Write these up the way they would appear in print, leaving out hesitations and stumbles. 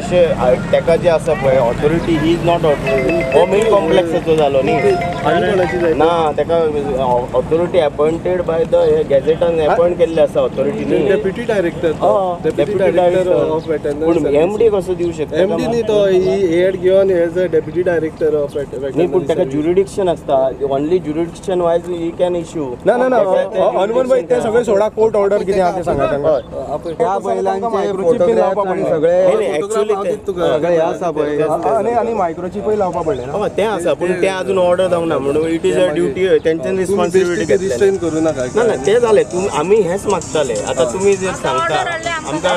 अशें तेका जे आसा पळय ऑथॉरिटी ही इज नॉट हो मीट कॉम्प्लेक्साचो जालो न्ही ना तेका ऑथॉरिटी अपॉइंटेड बाय द गॅझेटान अपॉइंट केल्ले आसा ऑथॉरिटीनी डेप्युटी डायरेक्टर ऑफ वेटरनरी पूण एमडी कसो दिवं शकता एमडी न्ही तो हेड घेवन as a deputy director of veterinary न्ही पूण तेका ज्युरिडिक्शन आसता only jurisdiction wise he can issue ना हनुमान भाई ते सगळे सोडा कोर्ट ऑर्डर कितें आहा ते सांगा तांकां त्या बैलांचे फोटोग्राफ आणि सगळे सगळे आसा पळय आणि मायक्रोचिपय लावपा पडले ना तें आसा पूण तें अजून ऑर्डर जावना म्हणून इट इज अ ड्युटी तेंच्यानी रिस्पॉन्सिबिलिटी रिस्ट्रेन करू नाका ना ते जालें आमी हेंच मागताले आतां तुमी जर सांगता आमकां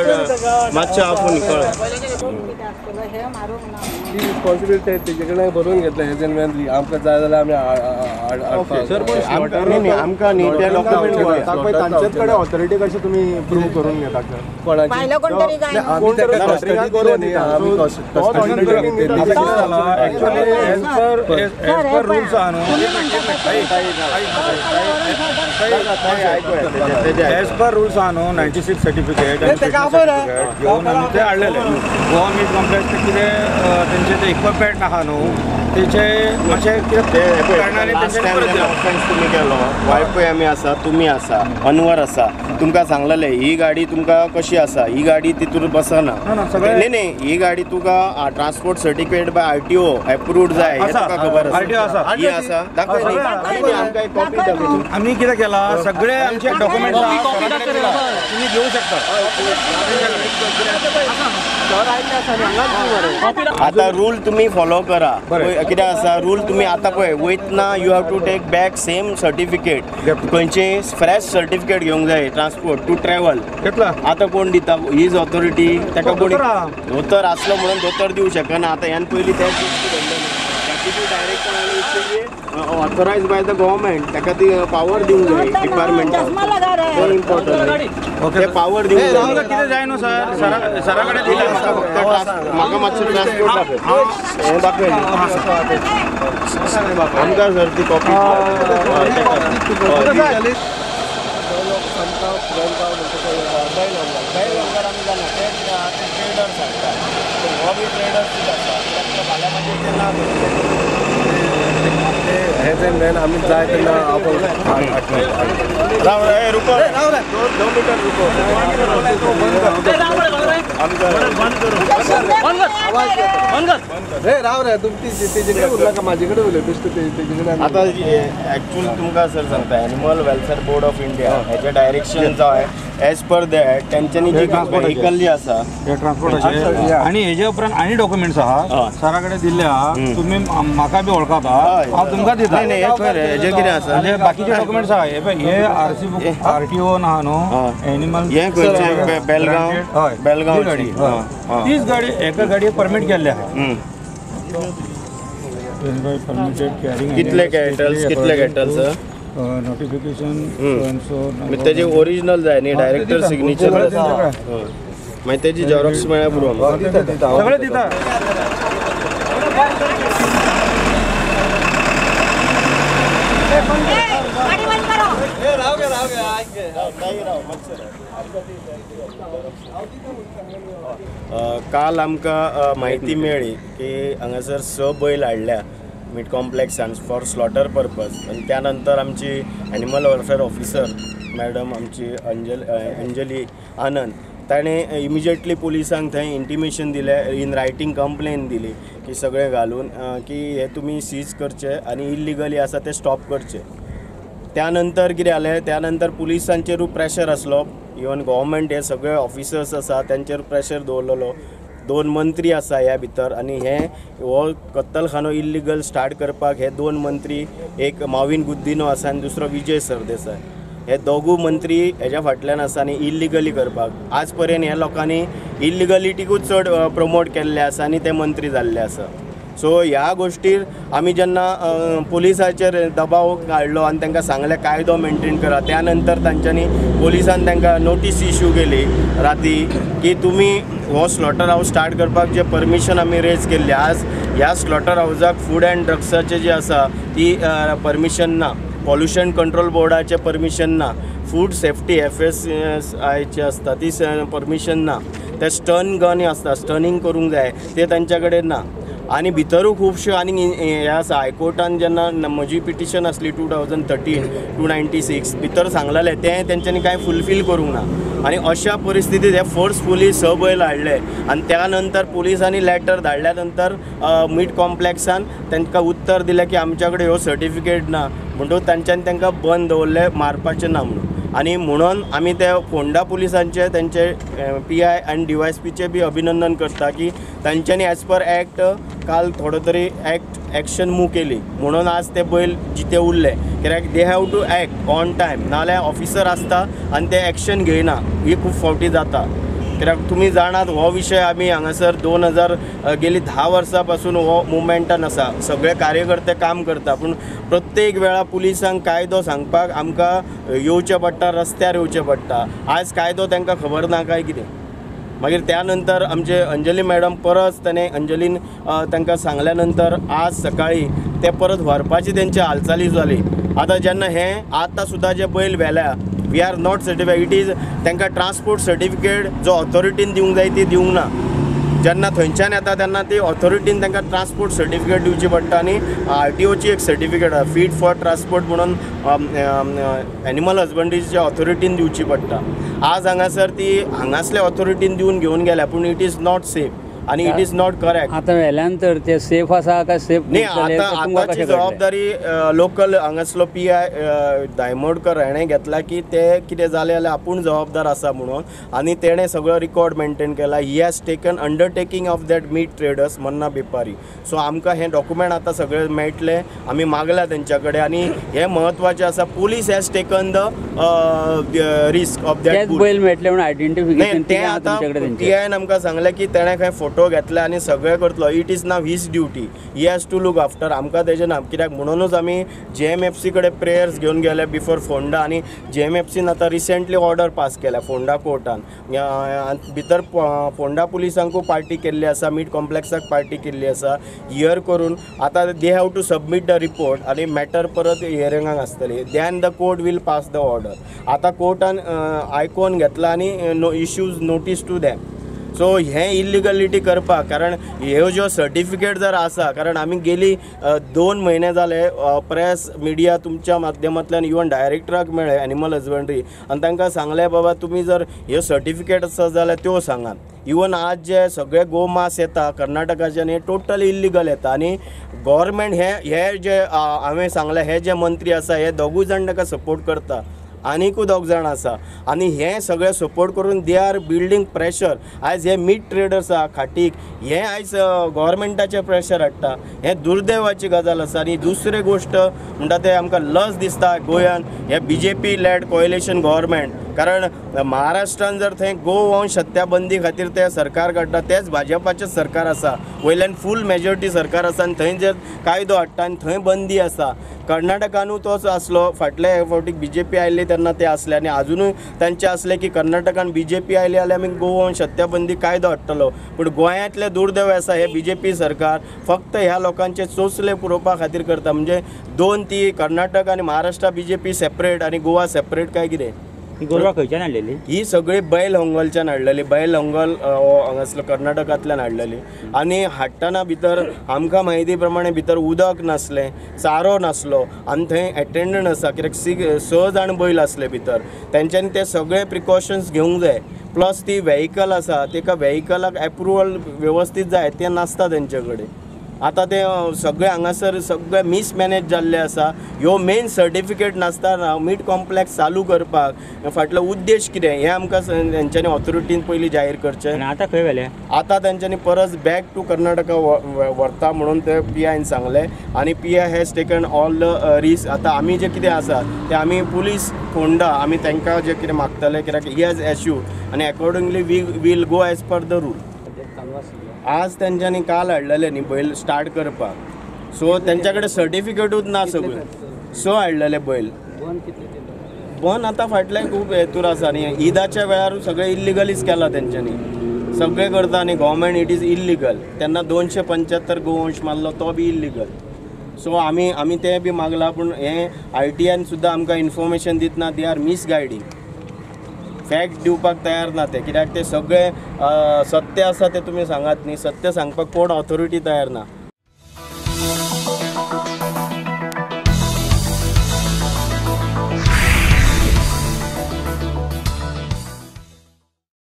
मातशें आपूण कळ ती रिस्पॉन्सिबिलिटी तेजे कडेन बरोवन घेतले एज एन वेन आमकां जाय जाल्यार आमी आमकां न्ही ते डॉक्युमेंट तांचेच कडेन ऑथॉरिटी कशी तुमी प्रूव करून घेता कोणाची आमी तेका कस्टडी दिले न्ही आमी एज पर रूल्स आहा न्हू एज पर रूल्स आहा न्हू 96 सर्टिफिकेट घेवन आमी ते हाडलेले गोवा मीट कॉम्प्लेक्स कितें तेंचे ते इक्विपमेंट आहा न्हू तेचे मातशें कितें कारणांनी ऑफेन्स तुमी केलो वायफय आमी आसा तुमी आसा अनवर आसा तुमकां सांगलेले ही गाडी तुमकां कशी आसा ही गाडी तितून बसना न्ही ही गाडी तुका transport certificate by RTO approved जाय हे तुका खबर आसा ही आसा दाखय न्ही आमकां एक कॉपी दाखय आमी कितें केला सगळे आमचे डॉक्युमेंट्स तुमी घेवं शकता आता रूल तुम्ही फॉलो करा कितें आसा रूल तुम्ही आता पळय वयतना you have to take back same certificate खंयचे फ्रेश सर्टिफिकेट घेवंक जाय ट्रान्सपोर्ट टू ट्रॅव्हल आता कोण दिता हीज ऑथॉरिटी ताका कोणी दोतोर आसलो म्हणून दोतोर दिवं शकना आता ह्यान पयलीं तेच डायरेक्ट ऑथोरायज बाय द गव्हर्मेंट ताका ती पावर दिवंक जाय डिपार्टमेंटाक इम्पॉर्टंट ओके पावर दिवंक जाय कितें जाय न्हू सर सरा कडेन दिला म्हाका मातसो ट्रान्सपोर्ट दाखय हें दाखय आमकां सर ती कॉपी एज एन वेन आमी जाय तेन्ना रुको 2 मीटर रुको राव रे तुमची तेजे कडेन उरला का म्हाजे कडेन उलय बेश्ट तेजे कडेन आता ॲक्च्युअली तुमकां सर सांगता animal welfare board of India हेचे डायरेक्शन जाय एज पर दॅट तेंच्यांनी जी व्हेहिकल जी आसा ट्रान्सपोर्ट आणि हेजे उपरांत आनी डॉक्युमेंट्स आहा सरा कडेन दिल्ले आहा तुम्ही म्हाका बी वळखाता हांव तुमकां दिता हेजे कितें आसा म्हणजे बाकीचे डॉक्युमेंट्स आहा हे RC बुक RTO आहा न्हू एनिमल हे खंयचे बेलगांव गाडी तीच गाडी एका गाडयेक परमीट केल्ले आहा कितले कॅटल्स नोटिफिकेशन तेजे ओरिजिनल जाय न्ही डायरेक्टर सिग्नेचर मागीर तेजी झेरॉक्स मेळ्ळ्या पुरो सगळे दिता काल आमकां म्हायती मेळ्ळी की हांगासर 6 बैल हाडल्या मीट कॉम्प्लेक्सान फॉर स्लॉटर पर्पज आनी त्या नंतर आमची एनिमल वेलफेअर ऑफिसर मॅडम आमची अंजली आनंद ताणें इमिजिएटली पुलिसांक थंय इंटिमेशन दिलें इन रायटींग कंप्लेन दिली की सगळें घालून की हे तुमी सीज करचे आनी इल्लिगली आसा ते स्टॉप करचे त्यानंतर कितें जालें त्यानंतर पुलिसांचेरूय प्रेशर आसलो इवन गव्हर्मेंट हे सगळे ऑफिसर्स आसा तांचेर प्रेशर दवरलेलो 2 मंत्री आसा ह्या भितर आनी हो कत्तलखानो इल्लिगल स्टार्ट करपाक हे 2 मंत्री एक माविन गुद्दिनो आसा आनी दुसरो विजय सरदेसाय हे दोगूय मंत्री हेज्या फाटल्यान आसा आनी इल्लिगली करपाक आज पर्यंत ह्या लोकांनी इल्लिगलिटीकूच चड प्रमोट केल्ले आसा आनी ते मंत्री जाल्ले आसा सो ह्या गोष्टीर आमी जेन्ना पुलिसाचेर दबाव काडलो आनी तांकां सांगलें कायदो मेंटेन करा त्यानंतर तांच्यांनी पुलिसान तांकां नोटीस इश्यू केली राती की तुमी हो स्लॉटर हाऊस स्टार्ट करपाक जे परमिशन आमी रेज केल्ली आज ह्या स्लॉटर हाऊसाक फूड एंड ड्रग्साचे जे आसा ती परमिशन ना पॉल्युशन कंट्रोल बोर्डाचे परमिशन ना फूड सेफ्टी FSIचे आसता ती परमिशन ना ते स्टन गन आसता, स्टनिंग करूंक जाय, ते तांच्या कडेन ना. आनी भितरूय खुबश्यो आनी हें आसा, हायकोर्टान जेन्ना म्हजी पिटिशन आसली 2013 to 96 भितर सांगलेलें तें तेंच्यांनी कांय फुलफील करूंक ना. आनी अशा परिस्थितींत हे फोर्सफुली 6 बैल हाडले आनी त्या नंतर पुलिसांनी लॅटर धाडल्या नंतर मीट कॉम्प्लेक्सान तांकां उत्तर दिलें की आमच्या कडेन ह्यो सर्टिफिकेट ना, म्हणटूच तांच्यांनी तांकां बंद दवरलें, मारपाचें ना म्हणून. आनी म्हणून आमी ते फोंडा पुलिसांचे तेंचे PI आनी DYSPचे बी अभिनंदन करता की तांच्यांनी एज पर एक्ट काल थोडो तरी एक्शन मूव केली, म्हणून आज ते बैल जिते उरले. कित्याक they have to act on time, नाल्यार ऑफिसर आसता आनी ते एक्शन घेयना, ही खूब फावटी जाता. कित्याक तुमी जाणात हो विशय आमी हांगासर 2000 गेली 10 वर्सां पासून हो मुवमेंटान आसा, सगळे कार्यकर्ते काम करता, पूण प्रत्येक वेळा पुलिसांक कायदो सांगपाक आमकां येवचें पडटा, रस्त्यार येवचें पडटा. आज कायदो तांकां खबर ना काय कितें. मागीर त्यानंतर आमचे अंजली मॅडम परत अंजलीन तांकां सांगल्या नंतर आज सकाळी ते परत व्हरपाची तेंची हालचाली जाली. आतां जेन्ना हें आतां सुद्दां जे बैल व्हेल्या, we are not certified, it is तांकां ट्रान्सपोर्ट सर्टिफिकेट जो ऑथॉरिटीन दिवंक जाय ती दिवंक ना. जेन्ना थंयच्यान येता तेन्ना ती ऑथॉरिटीन तांकां ट्रान्सपोर्ट सर्टिफिकेट दिवची पडटा आनी RTOची एक सर्टिफिकेट आसा, फीड फॉर ट्रान्सपोर्ट म्हणून एनिमल हजबंड्रीच्या ऑथॉरिटीन दिवची पडटा. आज हांगासर ती हांगासल्या ऑथॉरिटीन दिवन घेवन गेल्या, पूण इट इज नॉट सेफ आणि इट इज नॉट करेक्ट. आता व्हेल्यानंतर ते सेफ आसा काय सेफ नाही, आताची जबाबदारी लोकल हांगासलो PI दायमोडकर हेणें घेतला की ते कितें जालें जाल्यार आपूण जबाबदार आसा म्हणून, आनी तेणें सगळो रिकॉर्ड मेंटेन केला. He has taken undertaking of that meat traders मन्ना बेपारी. सो आमकां हें डॉक्युमेंट आतां सगळें मेळटलें, आमी मागल्या तेंच्या कडेन, आनी हें म्हत्वाचें आसा. Police has taken the risk of that बैल मेळटले म्हणून आयडेंटिफिकेशन तें आतां PIन आमकां सांगलें की तेणें खंय फोटो घेतले आनी सगळें करतलो. It is now his duty, he has to look after. आमकां तेजें ना, कित्याक म्हणूनच आमी JMFC कडेन प्रेयर्स घेवन गेले बिफोर फोंडा, आनी JMFCन आतां रिसेंटली ऑर्डर पास केल्या फोंडा कोर्टान. भितर फोंडा पुलिसांकूय पार्टी केल्ली आसा, मीट कॉम्प्लेक्साक पार्टी केल्ली आसा. हियर करून आतां they have to submit the report आनी मॅटर परत हियरिंगाक आसतली. Then the court will pass the order. आतां कोर्टान आयकोन घेतला आनी issues notice to them. So हें इल्लिगलिटी करपाक, कारण ह्यो ज्यो सर्टिफिकेट जर आसा, कारण आमी गेली 2 म्हयने जाले प्रेस मिडिया तुमच्या माध्यमांतल्यान इवन डायरेक्टराक मेळ्ळे एनिमल हजबंड्री, आनी तांकां सांगलें बाबा तुमी जर ह्यो सर्टिफिकेट आसा जाल्यार त्यो सांगात. इवन आज जे सगळे गोमास येता कर्नाटकाच्यान हे टोटल इल्लिगल येता, आनी गव्हर्मेंट हे जे हांवें सांगलें हे जे मंत्री आसा हे दोगूय जाण ताका सपोर्ट करता, आनीकूय 2 जाण आसा, आनी हें सगळें सपोर्ट करून दे आर बिल्डींग प्रेशर. आयज हे मीट ट्रेडर्स आहा खाटीक, हें आयज गव्हर्मेंटाचें प्रेशर हाडटा, हें दुर्दैवाची गजाल आसा. आनी दुसरी गोश्ट म्हणटा ते आमकां लज दिसता गोंयान हे BJP लेड कोएलिशन गव्हर्मेंट, कारण महाराष्ट्रान जर थंय गोवंश हत्याबंदी खातीर ते सरकार काडटा, तेच भाजपाचें सरकार आसा, वयल्यान फूल मेजॉरिटी सरकार आसा, आनी थंय जर कायदो हाडटा आनी थंय बंदी आसा. कर्नाटकानूय तोच आसलो, फाटल्या फावटीक BJP आयिल्ली तेन्ना ते आसले, आनी अजुनूय तांचे आसले की कर्नाटकान BJP आयली जाल्यार आमी गोवंश हत्याबंदी कायदो हाडटलो. पूण गोंयांतले दुर्दैव आसा हे BJP सरकार फक्त ह्या लोकांचे चोचले पुरोवपा खातीर करता. म्हणजे 2 ती कर्नाटक आनी महाराष्ट्र BJP सेपरेट आनी गोवा सेपरेट काय कितें. ही गोरवां खंयच्यान हाडलेली? ही सगळी बैल हंगलच्यान हाडलेली, बैल हंगल हांगासलो कर्नाटकांतल्यान हाडलेली. आनी हाडटना भितर आमकां म्हायती प्रमाणे भितर उदक नासलें, चारो नासलो, आनी थंय एटेंडंट आसा, कित्याक 6 जाण बैल आसले भितर. तेंच्यांनी ते सगळे प्रिकॉशन्स घेवंक जाय. प्लस ती व्हेहिकल आसा, ताका व्हेहिकलाक एप्रुवल व्यवस्थीत जाय तें नासता तेंचे कडेन. आतां ते सगळे हांगासर सगळे मिसमॅनेज जाल्ले आसा. ह्यो मेन सर्टिफिकेट नासतना मीट कॉम्प्लेक्स चालू करपाक फाटलो उद्देश कितें हें आमकां तेंच्यांनी ऑथॉरिटीन पयलीं जाहीर करचें. आतां खंय व्हेले? आतां तेंच्यांनी परत बॅक टू कर्नाटका व्हरता म्हणून ते PIन सांगलें, आनी PI has taken all the risk. आतां आमी जे कितें आसा ते आमी पुलीस फोंडा आमी तांकां जें कितें मागतले, कित्याक ही हॅज एश्यू आनी accordingly we will go as per the rule. आज तेंच्यांनी काल हाडलेले न्ही बैल स्टार्ट करपाक, सो तेंच्या कडेन सर्टिफिकेटूच ना सगळें, सो हाडलेले बैल. बंद आतां फाटल्या खूब हेतूर आसा न्ही, ईदाच्या वेळार सगळें इल्लिगलीच केलां तेंच्यांनी, सगळें करता न्ही गव्हर्मेंट, इट इज इल्लिगल. तेन्ना 275 गोवंश मारलो तो बी इल्लिगल. सो आमी तें बी मागलां, पूण हें ITN सुद्दां आमकां इन्फॉर्मेशन दितना दे आर मिसगायडींग. फॅक्ट दिवपाक तयार ना ते, कित्याक ते सगळे सत्य आसा ते तुमी सांगात न्ही, सत्य सांगपाक कोण ऑथॉरिटी तयार ना.